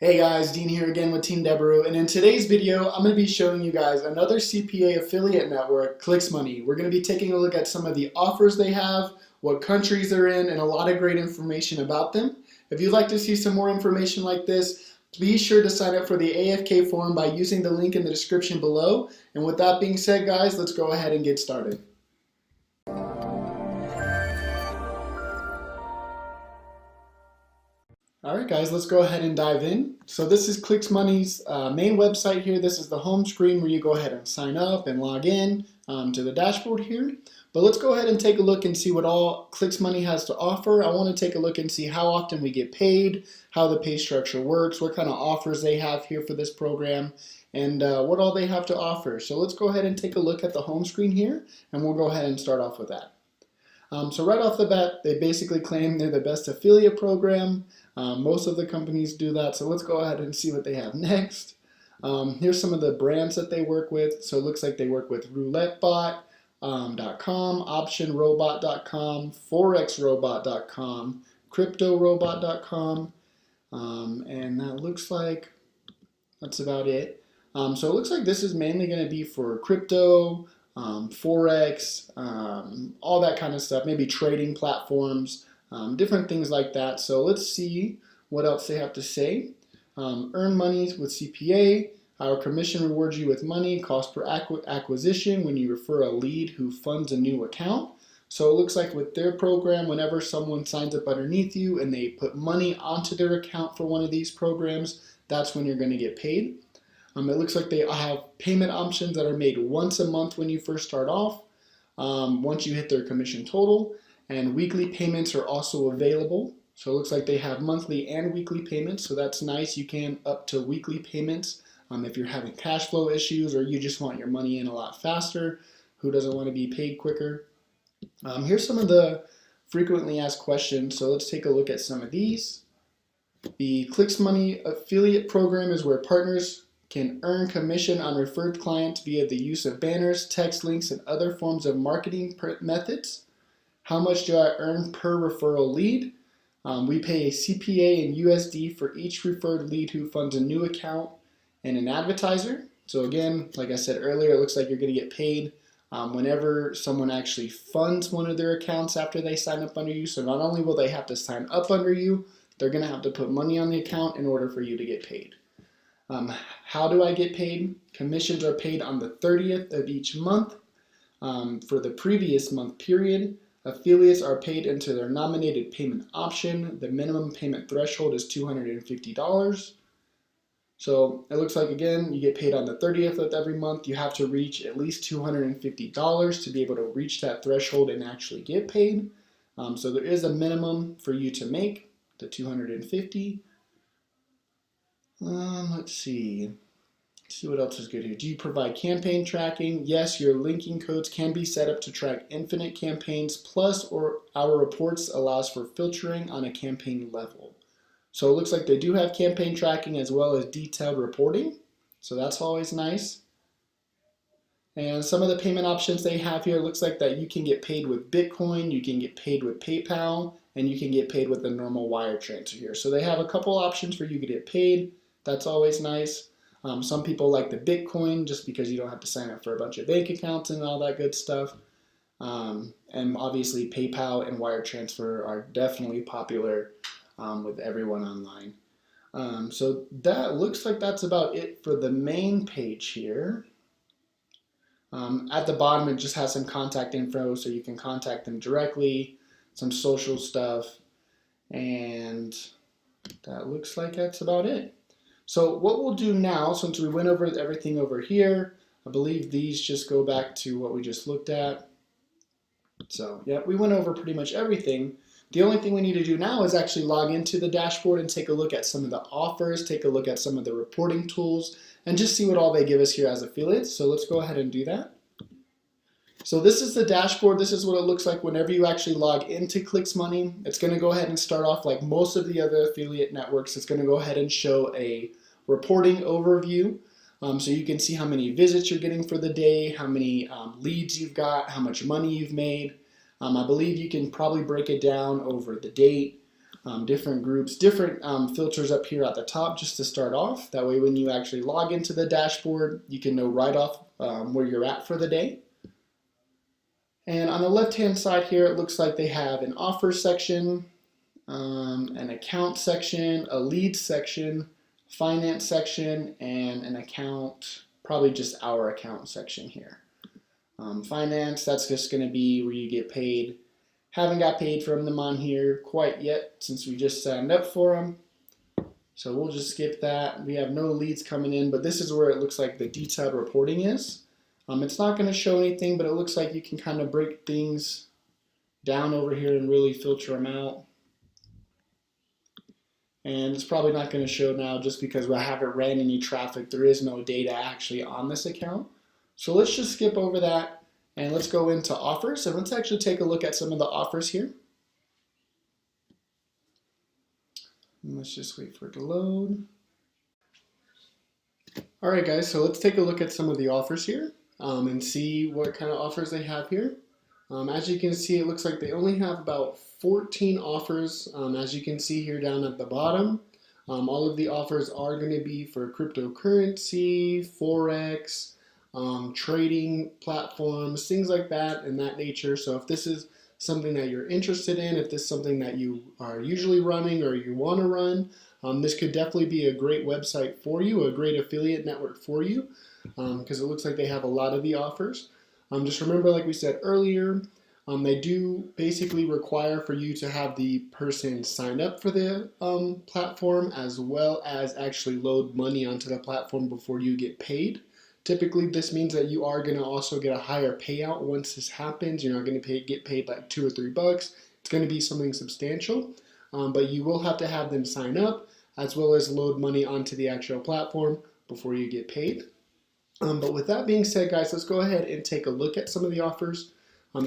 Hey guys, Dean here again with Team Debaroo, and in today's video, I'm going to be showing you guys another CPA affiliate network, ClicksMoney. We're going to be taking a look at some of the offers they have, what countries they're in, and a lot of great information about them. If you'd like to see some more information like this, be sure to sign up for the AFK forum by using the link in the description below. And with that being said, guys, let's go ahead and get started. Alright guys, let's go ahead and dive in. So this is ClicksMoney's main website here. This is the home screen where you go ahead and sign up and log in to the dashboard here. But let's go ahead and take a look and see what all ClicksMoney has to offer. I want to take a look and see how often we get paid, how the pay structure works, what kind of offers they have here for this program, and what all they have to offer. So let's go ahead and take a look at the home screen here, and we'll go ahead and start off with that. So right off the bat, they basically claim they're the best affiliate program. Most of the companies do that, so let's go ahead and see what they have next. Here's some of the brands that they work with. So it looks like they work with roulettebot.com, optionrobot.com, forexrobot.com, cryptorobot.com, and that looks like that's about it. So it looks like this is mainly going to be for crypto, Forex, all that kind of stuff, maybe trading platforms, different things like that. So let's see what else they have to say. Earn money with CPA. Our commission rewards you with money. Cost per acquisition when you refer a lead who funds a new account. So it looks like with their program, whenever someone signs up underneath you and they put money onto their account for one of these programs, that's when you're going to get paid. It looks like they have payment options that are made once a month when you first start off, once you hit their commission total, and weekly payments are also available. So it looks like they have monthly and weekly payments, so that's nice. You can up to weekly payments if you're having cash flow issues or you just want your money in a lot faster. Who doesn't want to be paid quicker? Here's some of the frequently asked questions, so let's take a look at some of these. The ClicksMoney affiliate program is where partners can earn commission on referred clients via the use of banners, text links, and other forms of marketing methods. How much do I earn per referral lead? We pay a CPA in USD for each referred lead who funds a new account and an advertiser. So again, like I said earlier, it looks like you're going to get paid whenever someone actually funds one of their accounts after they sign up under you. So not only will they have to sign up under you, they're going to have to put money on the account in order for you to get paid. How do I get paid? Commissions are paid on the 30th of each month for the previous month period. Affiliates are paid into their nominated payment option. The minimum payment threshold is $250. So it looks like, again, you get paid on the 30th of every month. You have to reach at least $250 to be able to reach that threshold and actually get paid. So there is a minimum for you to make, the $250. Let's see what else is good here. Do you provide campaign tracking? Yes, your linking codes can be set up to track infinite campaigns, plus or our reports allows for filtering on a campaign level. So it looks like they do have campaign tracking as well as detailed reporting. So that's always nice. And some of the payment options they have here, looks like that you can get paid with Bitcoin, you can get paid with PayPal, and you can get paid with the normal wire transfer here. So they have a couple options for you to get paid. That's always nice. Some people like the Bitcoin just because you don't have to sign up for a bunch of bank accounts and all that good stuff. And obviously PayPal and wire transfer are definitely popular with everyone online. So that looks like that's about it for the main page here. At the bottom it just has some contact info so you can contact them directly, some social stuff, and that looks like that's about it. So what we'll do now, since we went over everything over here, I believe these just go back to what we just looked at. So yeah, we went over pretty much everything. The only thing we need to do now is actually log into the dashboard and take a look at some of the offers, take a look at some of the reporting tools, and just see what all they give us here as affiliates. So let's go ahead and do that. So this is the dashboard. This is what it looks like whenever you actually log into ClicksMoney. It's going to go ahead and start off like most of the other affiliate networks. It's going to go ahead and show a reporting overview. So you can see how many visits you're getting for the day, how many leads you've got, how much money you've made. I believe you can probably break it down over the date, different groups, different filters up here at the top just to start off. That way when you actually log into the dashboard, you can know right off where you're at for the day. And on the left-hand side here, it looks like they have an offer section, an account section, a leads section, finance section, and an account, probably just our account section here. Finance, that's just going to be where you get paid. Haven't got paid from them on here quite yet since we just signed up for them. So we'll just skip that. We have no leads coming in, but this is where it looks like the detailed reporting is. It's not going to show anything, but it looks like you can kind of break things down over here and really filter them out. And it's probably not going to show now just because I haven't ran any traffic. There is no data actually on this account. So let's just skip over that and let's go into offers. And let's actually take a look at some of the offers here. And let's just wait for it to load. All right, guys, so let's take a look at some of the offers here and see what kind of offers they have here. As you can see, it looks like they only have about 14 offers, as you can see here down at the bottom. All of the offers are going to be for cryptocurrency, Forex, trading platforms, things like that in that nature. So if this is something that you're interested in, if this is something that you are usually running or you want to run, this could definitely be a great website for you, a great affiliate network for you, because it looks like they have a lot of the offers. Just remember, like we said earlier, they do basically require for you to have the person sign up for the platform as well as actually load money onto the platform before you get paid. Typically, this means that you are going to also get a higher payout once this happens. You're not going to get paid like $2 or $3. It's going to be something substantial, but you will have to have them sign up as well as load money onto the actual platform before you get paid. But with that being said, guys, let's go ahead and take a look at some of the offers.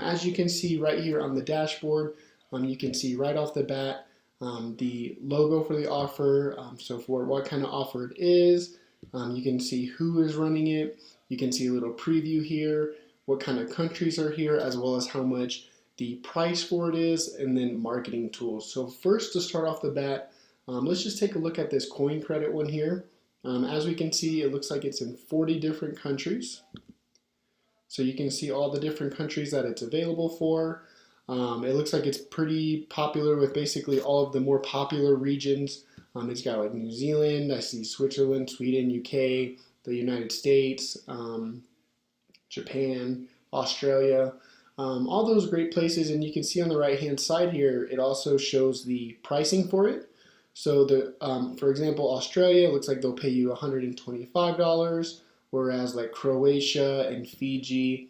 As you can see right here on the dashboard, you can see right off the bat the logo for the offer, so for what kind of offer it is. You can see who is running it. You can see a little preview here, what kind of countries are here, as well as how much the price for it is, and then marketing tools. So first, to start off the bat, let's just take a look at this coin credit one here. As we can see, it looks like it's in 40 different countries. So you can see all the different countries that it's available for. It looks like it's pretty popular with basically all of the more popular regions. It's got like New Zealand, I see Switzerland, Sweden, UK, the United States, Japan, Australia, all those great places. And you can see on the right hand side here, it also shows the pricing for it. So for example, Australia, it looks like they'll pay you $125, whereas like Croatia and Fiji,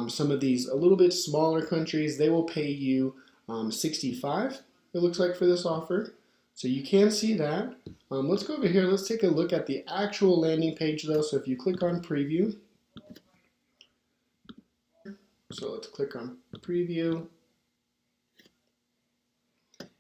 some of these a little bit smaller countries, they will pay you $65, it looks like, for this offer. So you can see that. Let's go over here. Let's take a look at the actual landing page though. So if you click on preview, so let's click on preview.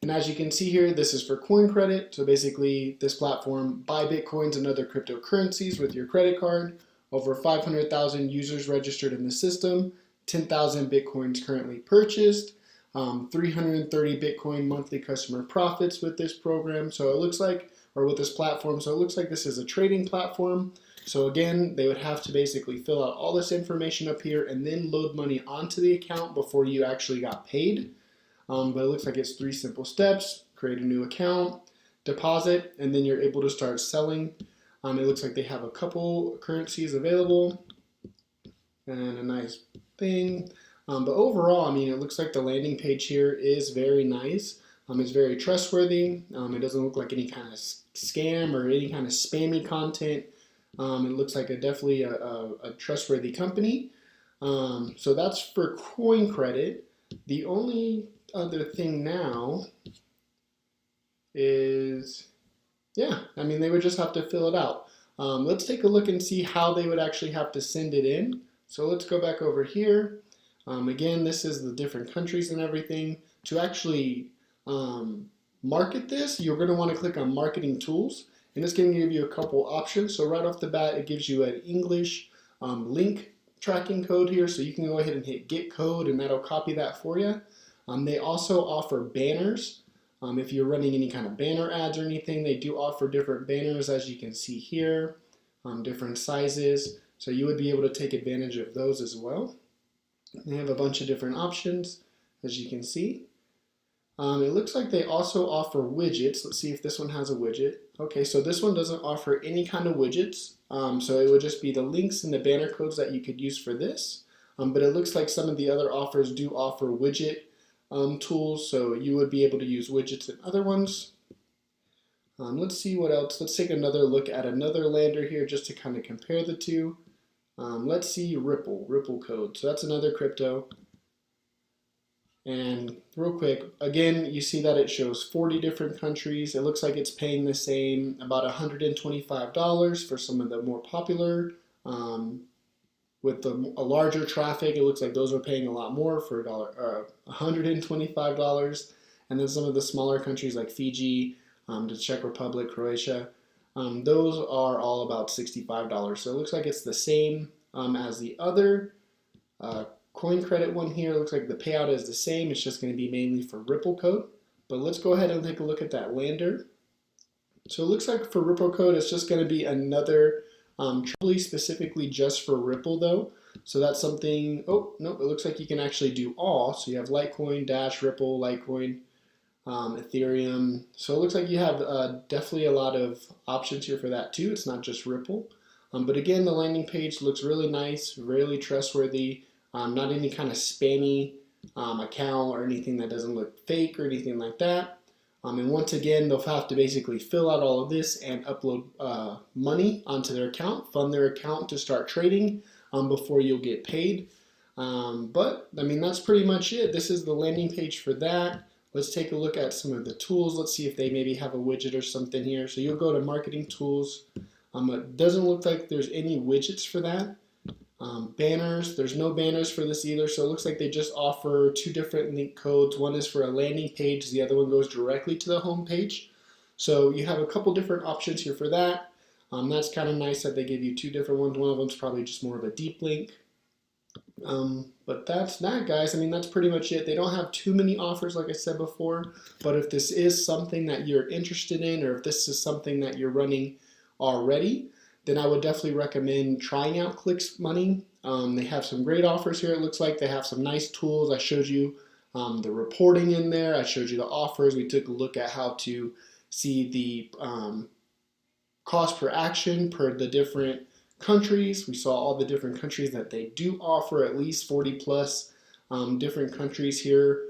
And as you can see here, this is for coin credit. So basically this platform, buy Bitcoins and other cryptocurrencies with your credit card. Over 500,000 users registered in the system, 10,000 Bitcoins currently purchased, 330 Bitcoin monthly customer profits with this program. So it looks like, or with this platform, so it looks like this is a trading platform. So again, they would have to basically fill out all this information up here and then load money onto the account before you actually got paid. But it looks like it's 3 simple steps: create a new account, deposit, and then you're able to start selling. It looks like they have a couple currencies available and a nice thing. But overall, I mean, it looks like the landing page here is very nice. It's very trustworthy. It doesn't look like any kind of scam or any kind of spammy content. It looks like definitely a trustworthy company. So that's for coin credit. The only other thing now is, yeah, I mean, they would just have to fill it out. Let's take a look and see how they would actually have to send it in. So let's go back over here. Again, this is the different countries and everything. To actually market this, you're going to want to click on marketing tools, and it's going to give you a couple options. So right off the bat, it gives you an English link tracking code here, so you can go ahead and hit get code and that'll copy that for you. They also offer banners If you're running any kind of banner ads or anything, they do offer different banners, as you can see here, different sizes. So you would be able to take advantage of those as well. They have a bunch of different options, as you can see. It looks like they also offer widgets. Let's see if this one has a widget. Okay, so this one doesn't offer any kind of widgets. So it would just be the links and the banner codes that you could use for this. But it looks like some of the other offers do offer widget tools, so you would be able to use widgets in other ones. Let's see what else. Let's take another look at another lander here just to kind of compare the two. Let's see Ripple code. So that's another crypto. And real quick, again, you see that it shows 40 different countries. It looks like it's paying the same, about $125 for some of the more popular. With a larger traffic, it looks like those are paying a lot more for $125. And then some of the smaller countries like Fiji, the Czech Republic, Croatia, those are all about $65. So it looks like it's the same as the other coin credit one here. It looks like the payout is the same. It's just going to be mainly for Ripple code. But let's go ahead and take a look at that lander. So it looks like for Ripple code, it's just going to be another probably specifically just for Ripple though. So that's something, oh, nope, it looks like you can actually do all. So you have Litecoin, Dash, Ripple, Litecoin, Ethereum. So it looks like you have definitely a lot of options here for that too. It's not just Ripple. But again, the landing page looks really nice, really trustworthy. Not any kind of spammy account or anything that doesn't look fake or anything like that. And once again, they'll have to basically fill out all of this and upload money onto their account, fund their account to start trading before you'll get paid. But I mean, that's pretty much it. This is the landing page for that. Let's take a look at some of the tools. Let's see if they maybe have a widget or something here. So you'll go to marketing tools. It doesn't look like there's any widgets for that. Banners, there's no banners for this either, so it looks like they just offer two different link codes. One is for a landing page, the other one goes directly to the home page. So you have a couple different options here for that. That's kind of nice that they give you two different ones. One of them's probably just more of a deep link. But that's that, guys. I mean, that's pretty much it. They don't have too many offers, like I said before, but if this is something that you're interested in, or if this is something that you're running already, then I would definitely recommend trying out Clicks Money. They have some great offers here. It looks like they have some nice tools. I showed you the reporting in there. I showed you the offers. We took a look at how to see the cost per action per the different countries. We saw all the different countries that they do offer, at least 40 plus different countries here,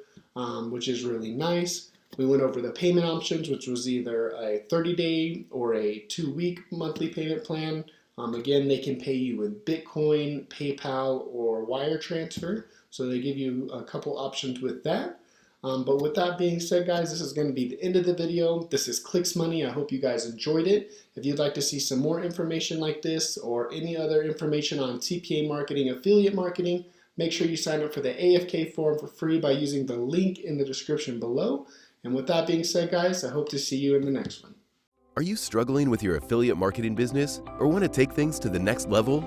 which is really nice. We went over the payment options, which was either a 30-day or a 2-week monthly payment plan. Again, they can pay you with Bitcoin, PayPal, or wire transfer. So they give you a couple options with that. But with that being said, guys, this is going to be the end of the video. This is Clicks Money. I hope you guys enjoyed it. If you'd like to see some more information like this or any other information on CPA marketing, affiliate marketing, make sure you sign up for the AFK forum for free by using the link in the description below. And with that being said, guys, I hope to see you in the next one. Are you struggling with your affiliate marketing business or want to take things to the next level?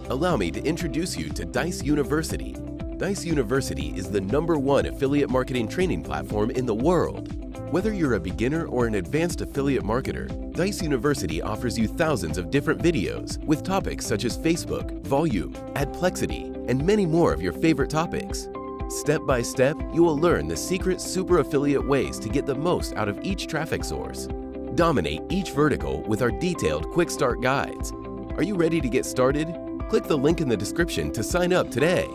Allow me to introduce you to Dijs University. Dijs University is the #1 affiliate marketing training platform in the world. Whether you're a beginner or an advanced affiliate marketer, Dijs University offers you thousands of different videos with topics such as Facebook, volume, adplexity, and many more of your favorite topics. Step by step, you will learn the secret super affiliate ways to get the most out of each traffic source. Dominate each vertical with our detailed quick start guides. Are you ready to get started? Click the link in the description to sign up today.